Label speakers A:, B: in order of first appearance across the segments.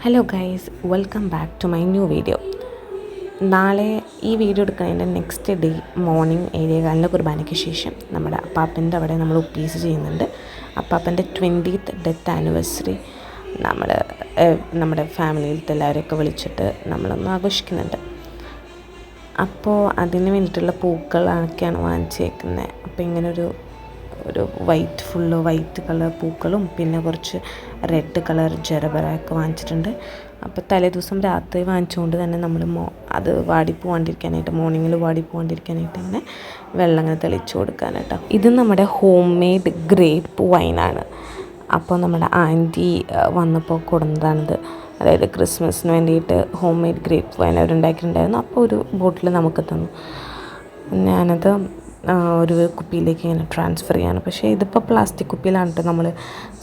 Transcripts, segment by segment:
A: Hello guys, welcome back to my new video. നാളെ ഈ video എടുക്കുന്നതിൻ്റെ നെക്സ്റ്റ് ഡേ മോർണിംഗ് 7:15 കുർബാനയ്ക്ക് ശേഷം നമ്മുടെ അപ്പാപ്പൻ്റെ അവിടെ നമ്മൾ ഉപ്പീസ് ചെയ്യുന്നുണ്ട്. അപ്പാപ്പൻ്റെ 20th ഡെത്ത് ആനിവേഴ്സറി നമ്മുടെ ഫാമിലിയിലത്തെ എല്ലാവരെയൊക്കെ വിളിച്ചിട്ട് നമ്മളൊന്ന് ആഘോഷിക്കുന്നുണ്ട്. അപ്പോൾ അതിന് വേണ്ടിയിട്ടുള്ള പൂക്കളൊക്കെയാണ് വാങ്ങിച്ചേക്കുന്നത്. അപ്പോൾ ഇങ്ങനൊരു ഫുള്ള് വൈറ്റ് കളർ പൂക്കളും പിന്നെ കുറച്ച് റെഡ് കളർ ജരബറയൊക്കെ വാങ്ങിച്ചിട്ടുണ്ട്. അപ്പോൾ തലേദിവസം രാത്രി വാങ്ങിച്ചുകൊണ്ട് തന്നെ നമ്മൾ അത് വാടിപ്പോവാണ്ടിരിക്കാനായിട്ട് മോർണിംഗിൽ വാടിപ്പോവാണ്ടിരിക്കാനായിട്ട് ഇങ്ങനെ വെള്ളം ഇങ്ങനെ തെളിച്ച് കൊടുക്കാനായിട്ടോ. ഇത് നമ്മുടെ ഹോം മെയ്ഡ് ഗ്രേപ്പ് വൈനാണ്. അപ്പോൾ നമ്മുടെ ആൻറ്റി വന്നപ്പോൾ കൊടുന്നതാണിത്. അതായത് ക്രിസ്മസിന് വേണ്ടിയിട്ട് ഹോം മെയ്ഡ് ഗ്രേപ്പ് വൈൻ അവരുണ്ടാക്കിയിട്ടുണ്ടായിരുന്നു. അപ്പോൾ ഒരു ബോട്ടിൽ നമുക്ക് തന്നു. ഞാനത് ഒരു കുപ്പിയിലേക്ക് ഇങ്ങനെ ട്രാൻസ്ഫർ ചെയ്യാണ്. പക്ഷേ ഇതിപ്പോൾ പ്ലാസ്റ്റിക് കുപ്പിയിലാണ് കേട്ടോ നമ്മൾ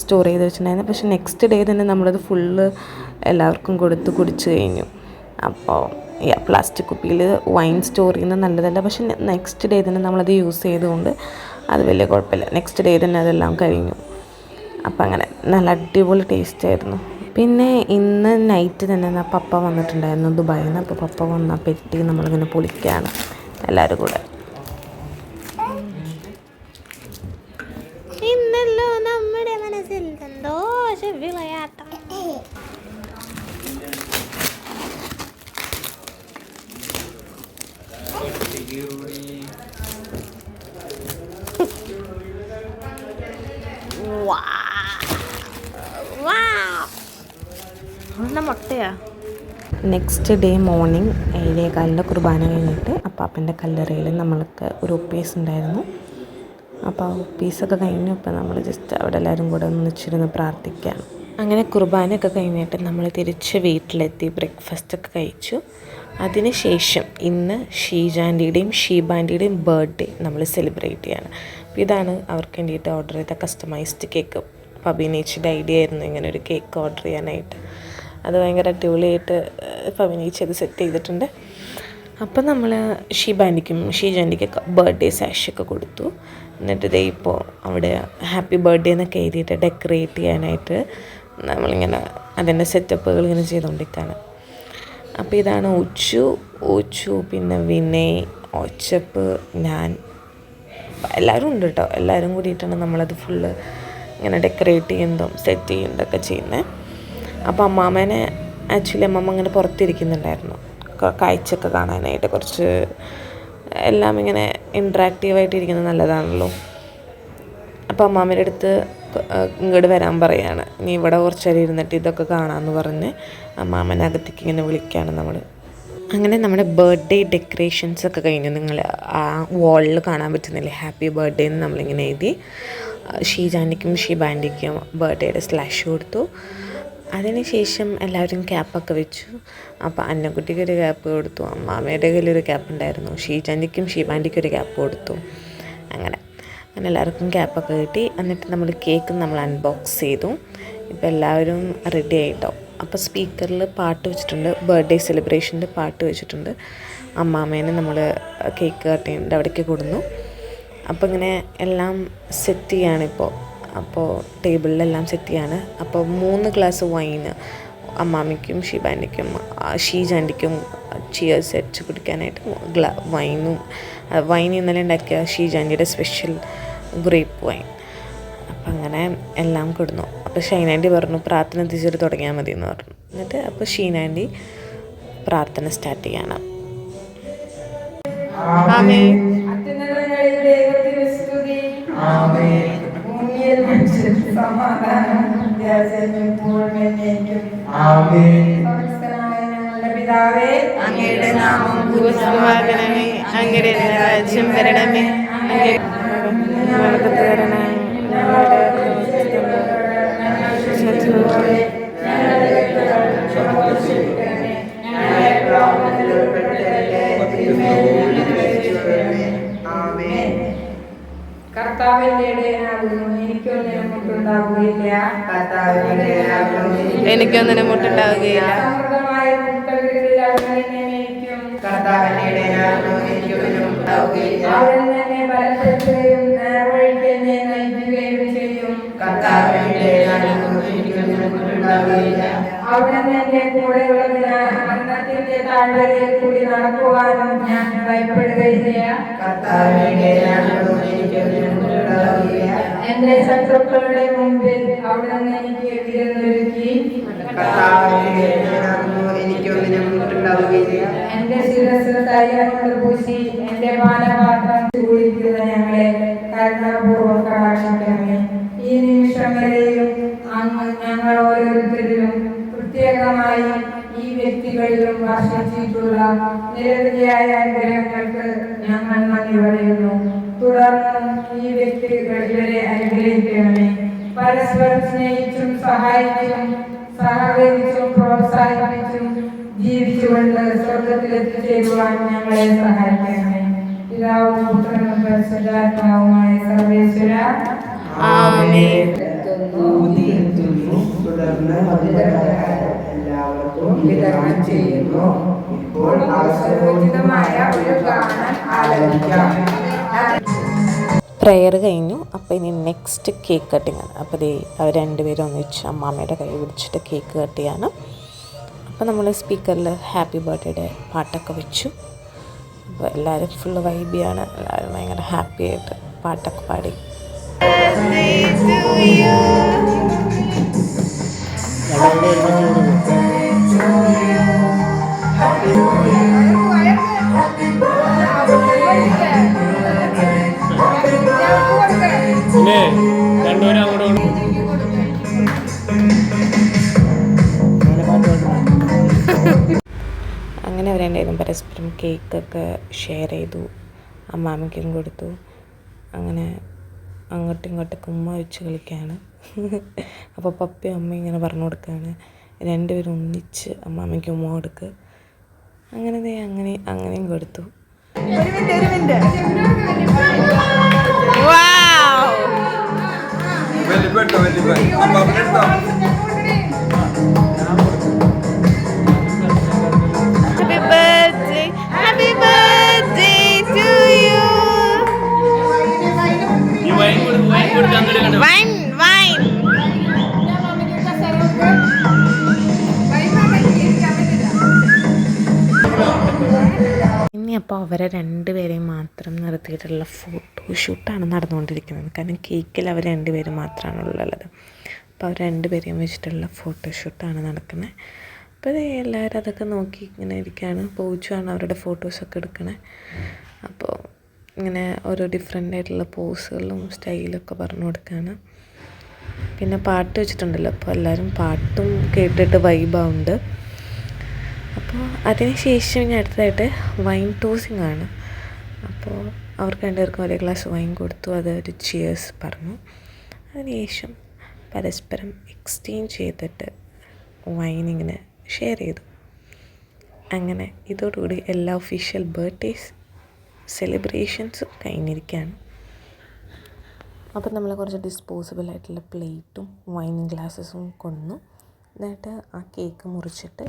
A: സ്റ്റോർ ചെയ്ത് വെച്ചിട്ടുണ്ടായിരുന്നത്. പക്ഷേ നെക്സ്റ്റ് ഡേ തന്നെ നമ്മളത് ഫുള്ള് എല്ലാവർക്കും കുടിച്ച് കഴിഞ്ഞു. അപ്പോൾ പ്ലാസ്റ്റിക് കുപ്പിയിൽ വൈൻ സ്റ്റോർ ചെയ്യുന്നത് നല്ലതല്ല. പക്ഷേ നെക്സ്റ്റ് ഡേ തന്നെ നമ്മളത് യൂസ് ചെയ്തുകൊണ്ട് അത് വലിയ കുഴപ്പമില്ല. നെക്സ്റ്റ് ഡേ തന്നെ അതെല്ലാം കഴിഞ്ഞു. അപ്പോൾ അങ്ങനെ നല്ല അടിപൊളി ടേസ്റ്റ് ആയിരുന്നു. പിന്നെ ഇന്ന് നൈറ്റ് തന്നെ പപ്പ വന്നിട്ടുണ്ടായിരുന്നു ദുബായിൽ നിന്ന്. അപ്പോൾ പപ്പ വന്ന പെട്ടി നമ്മളിങ്ങനെ പൊളിക്കുകയാണ് എല്ലാവരും കൂടെ.
B: ഇന്നല്ലോ നമ്മുടെ മനസ്സിൽ സന്തോഷ വിളയാട്ടം. മുട്ടയാ.
A: നെക്സ്റ്റ് ഡേ മോർണിംഗ് 7:15 കുർബാന കഴിഞ്ഞിട്ട് അപ്പാപ്പൻ്റെ കല്ലറയിൽ നമ്മൾക്ക് ഒരു ഒപ്പീസ് ഉണ്ടായിരുന്നു. അപ്പോൾ ആ ഒപ്പീസൊക്കെ കഴിഞ്ഞു. അപ്പോൾ നമ്മൾ ജസ്റ്റ് അവിടെ എല്ലാവരും കൂടെ ഒന്നിച്ചിരുന്ന് പ്രാർത്ഥിക്കുകയാണ്. അങ്ങനെ കുർബാനയൊക്കെ കഴിഞ്ഞിട്ട് നമ്മൾ തിരിച്ച് വീട്ടിലെത്തി ബ്രേക്ക്ഫാസ്റ്റൊക്കെ കഴിച്ചു. അതിനുശേഷം ഇന്ന് ഷീജാൻ്റിയുടെയും ഷീബാൻ്റിയുടെയും ബർത്ത്ഡേ നമ്മൾ സെലിബ്രേറ്റ് ചെയ്യാണ്. അപ്പോൾ ഇതാണ് അവർക്ക് വേണ്ടിയിട്ട് ഓർഡർ ചെയ്ത കസ്റ്റമൈസ്ഡ് കേക്ക്. അപ്പോൾ അഭിനയിച്ചിൻ്റെ ഐഡിയ ആയിരുന്നു ഇങ്ങനെ ഒരു കേക്ക് ഓർഡർ ചെയ്യാനായിട്ട്. അത് ഭയങ്കര അടിപൊളിയായിട്ട് അഭിനയിച്ച് അത് സെറ്റ് ചെയ്തിട്ടുണ്ട്. അപ്പം നമ്മൾ ഷീജാൻ്റിക്കൊക്കെ ബർത്ത്ഡേ സാഷൊക്കെ കൊടുത്തു. എന്നിട്ട് ഇതേ ഇപ്പോൾ അവിടെ ഹാപ്പി ബർത്ത്ഡേ എന്നൊക്കെ എഴുതിയിട്ട് ഡെക്കറേറ്റ് ചെയ്യാനായിട്ട് നമ്മളിങ്ങനെ അതിൻ്റെ സെറ്റപ്പുകൾ ഇങ്ങനെ ചെയ്തുകൊണ്ടിരിക്കുകയാണ്. അപ്പോൾ ഇതാണ് ഓച്ചു പിന്നെ വിനയ്, ഓച്ചപ്പ്, ഞാൻ എല്ലാവരും ഉണ്ട് കേട്ടോ. എല്ലാവരും കൂടിയിട്ടാണ് നമ്മളത് ഫുള്ള് ഇങ്ങനെ ഡെക്കറേറ്റ് ചെയ്യുന്നതും സെറ്റ് ചെയ്യുന്നതൊക്കെ ചെയ്യുന്നത്. അപ്പോൾ അമ്മാമ്മേനെ ആക്ച്വലി അമ്മമ്മ ഇങ്ങനെ പുറത്തിരിക്കുന്നുണ്ടായിരുന്നു കാഴ്ചയൊക്കെ കാണാനായിട്ട്. കുറച്ച് എല്ലാം ഇങ്ങനെ ഇൻട്രാക്റ്റീവായിട്ട് ഇരിക്കുന്നത് നല്ലതാണല്ലോ. അപ്പോൾ അമ്മാമ്മയുടെ അടുത്ത് ഇങ്ങോട്ട് വരാൻ പറയുകയാണ്. ഇനി ഇവിടെ കുറച്ച് നേരം ഇരുന്നിട്ട് ഇതൊക്കെ കാണാമെന്ന് പറഞ്ഞ് അമ്മാമ്മനെ അകത്തേക്ക് ഇങ്ങനെ വിളിക്കുകയാണ് നമ്മൾ. അങ്ങനെ നമ്മുടെ ബർത്ത്ഡേ ഡെക്കറേഷൻസൊക്കെ കഴിഞ്ഞു. നിങ്ങൾ ആ വാളിൽ കാണാൻ പറ്റുന്നില്ലേ ഹാപ്പി ബർത്ത്ഡേ എന്ന് നമ്മളിങ്ങനെ എഴുതി. ഷീജാൻ്റിക്കും ഷീബാൻ്റിക്കും ബർത്ത്ഡേയുടെ സ്ലാഷ് കൊടുത്തു. അതിനുശേഷം എല്ലാവരും ക്യാപ്പൊക്കെ വെച്ചു. അപ്പോൾ അന്നക്കുട്ടിക്ക് ഒരു ക്യാപ്പ് കൊടുത്തു, അമ്മാമ്മയുടെ കയ്യിലൊരു ക്യാപ്പ് ഉണ്ടായിരുന്നു, ഷീജാൻ്റിക്കും ഷീബാൻ്റിക്കും ഒരു ക്യാപ്പ് കൊടുത്തു. അങ്ങനെ എല്ലാവർക്കും ക്യാപ്പൊക്കെ കിട്ടി. എന്നിട്ട് നമ്മൾ കേക്ക് നമ്മൾ അൺബോക്സ് ചെയ്തു. ഇപ്പോൾ എല്ലാവരും റെഡി ആയിട്ടോ. അപ്പോൾ സ്പീക്കറിൽ പാട്ട് വെച്ചിട്ടുണ്ട്, ബർത്ത്ഡേ സെലിബ്രേഷൻ്റെ പാട്ട് വെച്ചിട്ടുണ്ട്. അമ്മാമ്മേനെ നമ്മൾ കേക്ക് കട്ട് ചെയ്യുന്നുണ്ട് അവിടേക്ക് കൊടുന്നു. അപ്പോൾ ഇങ്ങനെ എല്ലാം സെറ്റ് ചെയ്യാണിപ്പോൾ. അപ്പോൾ ടേബിളിലെല്ലാം സെറ്റ് ചെയ്യാണ്. അപ്പോൾ 3 ഗ്ലാസ് വൈന് അമ്മാമ്മയ്ക്കും ഷീബാൻ്റിക്കും ഷീജാൻ്റിക്കും ചിയേഴ്സ് വെച്ച് കുടിക്കാനായിട്ട് വൈൻ ഇന്നലെ ഉണ്ടാക്കിയ ഷീജാൻ്റിയുടെ സ്പെഷ്യൽ ഗ്രേപ്പ് വൈൻ. അപ്പം അങ്ങനെ എല്ലാം കൊടുന്നു. അപ്പോൾ ഷൈനാൻ്റി പറഞ്ഞു പ്രാർത്ഥന ടീച്ചർ തുടങ്ങിയാൽ മതി എന്ന് പറഞ്ഞു. എന്നിട്ട് അപ്പോൾ ഷീനാൻ്റി പ്രാർത്ഥന സ്റ്റാർട്ട് ചെയ്യണം.
B: പിതാവേ, അങ്ങയുടെ നാമം പൂജിതമാകണമേ, അങ്ങയുടെ രാജ്യം വരണമേ, കർത്താവിന്റെ ഇടയനാകുന്നു, എനിക്കൊന്നിനും മുട്ടുണ്ടാവുകയില്ല. സമൃദ്ധമായ മുട്ടകളിൽ അവൻ എന്നെ മേയ്ക്കും. കർത്താവിന്റെ ഇടയനാകുന്നു, എനിക്കൊന്നിനും മുട്ടുണ്ടാവുകയില്ല. അവൻ എന്നെ ബലപ്പെടുത്തുകയും നേർവഴിക്ക് എന്നെ നയിക്കുകയും ചെയ്യും. കർത്താവിന്റെ ഇടയനാകുന്നു, എനിക്കൊന്നിനും മുട്ടുണ്ടാവുകയില്ല. അവിടുന്ന് എന്റെ കൂടെയുള്ളതിനാൽ മരണത്തിന്റെ താഴ്വരയിൽ കൂടി നടക്കുവാനും ഞാൻ ഭയപ്പെടുകയില്ല. എന്റെ ശത്രുക്കളുടെ മുമ്പിൽ അവിടുന്ന് എനിക്ക് വിരുന്നൊരുക്കി. എന്റെ ശിരസ് തൈലം കൊണ്ട് പൂശി എന്റെ പാനപാത്രം കുടിക്കുന്ന ഞങ്ങളെ കരുണാപൂർവ്വം കടാക്ഷിക്കണമേ. ഈ നിമിഷം വരെയും അങ്ങ് ഞങ്ങൾ ഓരോരുത്തരിലും പ്രത്യേകമായി ഈ വ്യക്തികളിലും വർഷിച്ചിട്ടുള്ള നിരവധിയായ അനുഗ്രഹങ്ങൾക്ക് ഞങ്ങൾ നന്ദി പറയുന്നു. തുടർന്നും ഈ വ്യക്തികൾ ഇവരെ അനുഗ്രഹിക്കണമേ. പരസ്പരം സ്നേഹിച്ചും സഹായിച്ചും സഹകരിച്ചും പ്രോത്സാഹിപ്പിച്ചും ജീവിച്ചുകൊണ്ട് സ്വർഗത്തിൽ എത്തിച്ചേരുവാൻ ഞങ്ങളെ സഹായിക്കണമേ. പിതാവും പുത്രനും പരിശുദ്ധാത്മാവുമായ സർവേശ്വര ആമേൻ.
C: തുടർന്ന് എല്ലാവർക്കും വിതരണം ചെയ്യുന്നു. ഇപ്പോൾ അവസരോചിതമായ ഒരു ഗാനം ആലപിക്കാം.
A: പ്രെയർ കഴിഞ്ഞു. അപ്പോൾ ഇനി നെക്സ്റ്റ് കേക്ക് കട്ടിങ് ആണ്. അപ്പോൾ അവർ രണ്ടുപേരും ഒന്നിച്ച് അമ്മാമ്മയുടെ കൈ പിടിച്ചിട്ട് കേക്ക് കട്ട് ചെയ്യാണ്. അപ്പോൾ നമ്മൾ സ്പീക്കറിൽ ഹാപ്പി ബർത്ത്ഡേ പാട്ടൊക്കെ വെച്ചു. അപ്പോൾ എല്ലാവരും ഫുള്ള് വൈബിയാണ്. എല്ലാവരും ഭയങ്കര ഹാപ്പി ആയിട്ട് പാട്ടൊക്കെ പാടി. അങ്ങനെ അവരെന്തായാലും പരസ്പരം കേക്കൊക്കെ ഷെയർ ചെയ്തു, അമ്മാമ്മയ്ക്കും കൊടുത്തു. അങ്ങനെ അങ്ങോട്ടും ഇങ്ങോട്ടൊക്കെ ഉമ്മ വെച്ച് കളിക്കുകയാണ്. അപ്പോൾ പപ്പയും അമ്മയും ഇങ്ങനെ പറഞ്ഞു കൊടുക്കുകയാണ്, രണ്ടുപേരും ഒന്നിച്ച് അമ്മാമ്മയ്ക്ക് ഉമ്മ കൊടുക്കുക. അങ്ങനെയും കൊടുത്തു. ഇനി അപ്പോൾ അവരെ രണ്ടുപേരെയും മാത്രം നിർത്തിയിട്ടുള്ള ഫോട്ടോഷൂട്ടാണ് നടന്നുകൊണ്ടിരിക്കുന്നത്. കാരണം കേക്കിൽ അവർ രണ്ടുപേരും മാത്രമാണുള്ളത്. അപ്പോൾ അവർ രണ്ടുപേരെയും വെച്ചിട്ടുള്ള ഫോട്ടോഷൂട്ടാണ് നടക്കുന്നത്. അപ്പോൾ എല്ലാവരും അതൊക്കെ നോക്കി ഇങ്ങനെ ഇരിക്കുകയാണ്. പോച്ചുമാണ് അവരുടെ ഫോട്ടോസൊക്കെ എടുക്കണേ. അപ്പോൾ ഇങ്ങനെ ഓരോ ഡിഫറെൻ്റ് ആയിട്ടുള്ള പോസുകളും സ്റ്റൈലൊക്കെ പറഞ്ഞു കൊടുക്കുകയാണ്. പിന്നെ പാട്ട് വെച്ചിട്ടുണ്ടല്ലോ, അപ്പോൾ എല്ലാവരും പാട്ടും കേട്ടിട്ട് വൈബാവുണ്ട്. അപ്പോൾ അതിന് ശേഷം ഇനി അടുത്തതായിട്ട് വൈൻ ടോസിങ് ആണ്. അപ്പോൾ അവർക്ക് രണ്ടുപേർക്കും ഒരേ ഗ്ലാസ് വൈൻ കൊടുത്തു. അതൊരു ചിയേഴ്സ് പറഞ്ഞു. അതിനുശേഷം പരസ്പരം എക്സ്ചേഞ്ച് ചെയ്തിട്ട് വൈനിങ്ങനെ ഷെയർ ചെയ്തു. അങ്ങനെ ഇതോടുകൂടി എല്ലാ ഒഫീഷ്യൽ ബർത്ത്ഡേസ് സെലിബ്രേഷൻസും കഴിഞ്ഞിരിക്കുകയാണ്. അപ്പം നമ്മൾ കുറച്ച് ഡിസ്പോസിബിൾ ആയിട്ടുള്ള പ്ലേറ്റും വൈൻ ഗ്ലാസ്സസും കൊണ്ടു. എന്നിട്ട് ആ കേക്ക് മുറിച്ചിട്ട്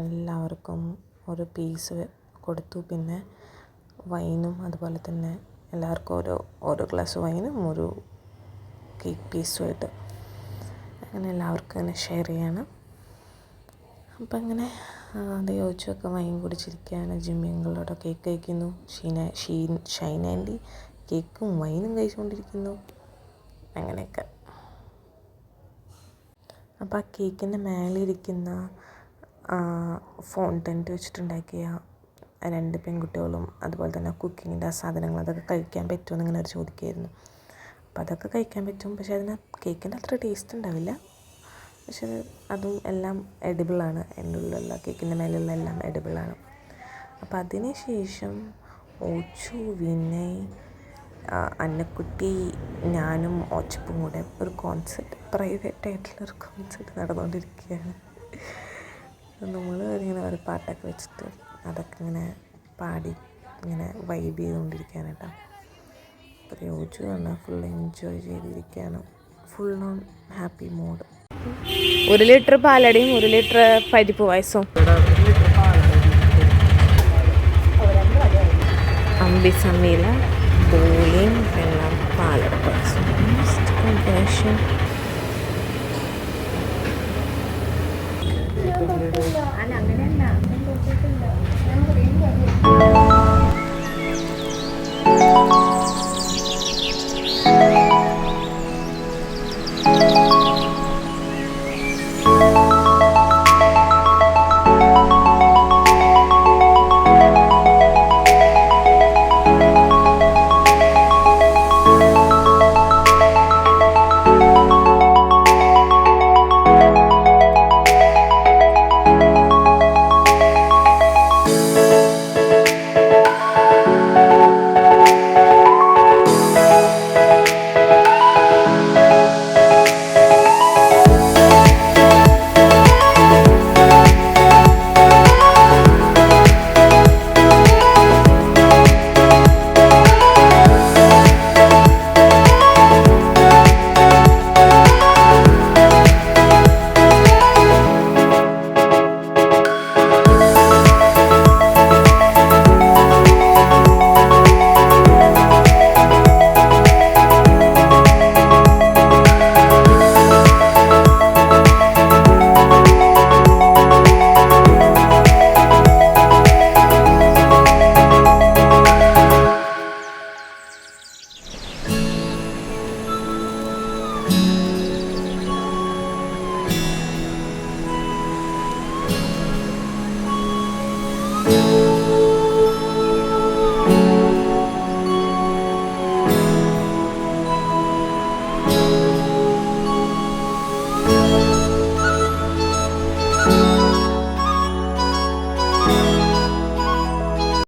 A: എല്ലാവർക്കും ഒരു പീസ് കൊടുത്തു. പിന്നെ വൈനും അതുപോലെ തന്നെ എല്ലാവർക്കും ഓരോ ഗ്ലാസ് വൈനും ഒരു കേക്ക് പീസുമായിട്ട് അങ്ങനെ എല്ലാവർക്കും അങ്ങനെ ഷെയർ ചെയ്യണം. അപ്പം അങ്ങനെ അത് ചോദിച്ചൊക്കെ വൈൻ കുടിച്ചിരിക്കുകയാണ്. ജിമ്മിങ്ങളോടെ കേക്ക് കഴിക്കുന്നു. ഷൈൻ ആൻറ്റി കേക്കും വൈനും കഴിച്ചുകൊണ്ടിരിക്കുന്നു. അങ്ങനെയൊക്കെ. അപ്പോൾ ആ കേക്കിൻ്റെ മേലെ ഇരിക്കുന്ന ഫോണ്ടൻറ്റ് വെച്ചിട്ടുണ്ടാക്കിയ രണ്ട് പെൺകുട്ടികളും അതുപോലെ തന്നെ കുക്കിങ്ങിൻ്റെ ആ സാധനങ്ങൾ അതൊക്കെ കഴിക്കാൻ പറ്റുമോ എന്നിങ്ങനെ അവർ ചോദിക്കുമായിരുന്നു. അപ്പോൾ അതൊക്കെ കഴിക്കാൻ പറ്റും. പക്ഷേ അതിന് കേക്കിൻ്റെ അത്ര ടേസ്റ്റ് ഉണ്ടാവില്ല. പക്ഷേ അതും എല്ലാം എഡിബിളാണ്. എൻ്റെ ഉള്ളിലുള്ള കേക്കിൻ്റെ മേലുള്ള എല്ലാം എഡിബിളാണ്. അപ്പോൾ അതിന് ശേഷം ഓച്ചു, വിനയ്, അന്നക്കുട്ടി, ഞാനും ഓച്ചപ്പും കൂടെ ഒരു കോൺസെർട്ട്, പ്രൈവറ്റായിട്ടുള്ളൊരു കോൺസെർട്ട് നടന്നുകൊണ്ടിരിക്കുകയാണ്. നമ്മൾ ഇങ്ങനെ ഒരു പാട്ടൊക്കെ വെച്ചിട്ട് അതൊക്കെ ഇങ്ങനെ പാടി ഇങ്ങനെ വൈബ് ചെയ്തുകൊണ്ടിരിക്കുകയാണ് കേട്ടോ. അപ്പോൾ ഓച്ചു പറഞ്ഞാൽ ഫുൾ എൻജോയ് ചെയ്തിരിക്കുകയാണ്. Full on happy mood. 1 litre പാലടയും 1 ലിറ്റർ പരിപ്പ് പായസവും അമ്പിസമ്മയില ബോളിയും എല്ലാം പാലട പായസം. കോമ്പിനേഷൻ.
D: അല്ല അങ്ങനെയല്ല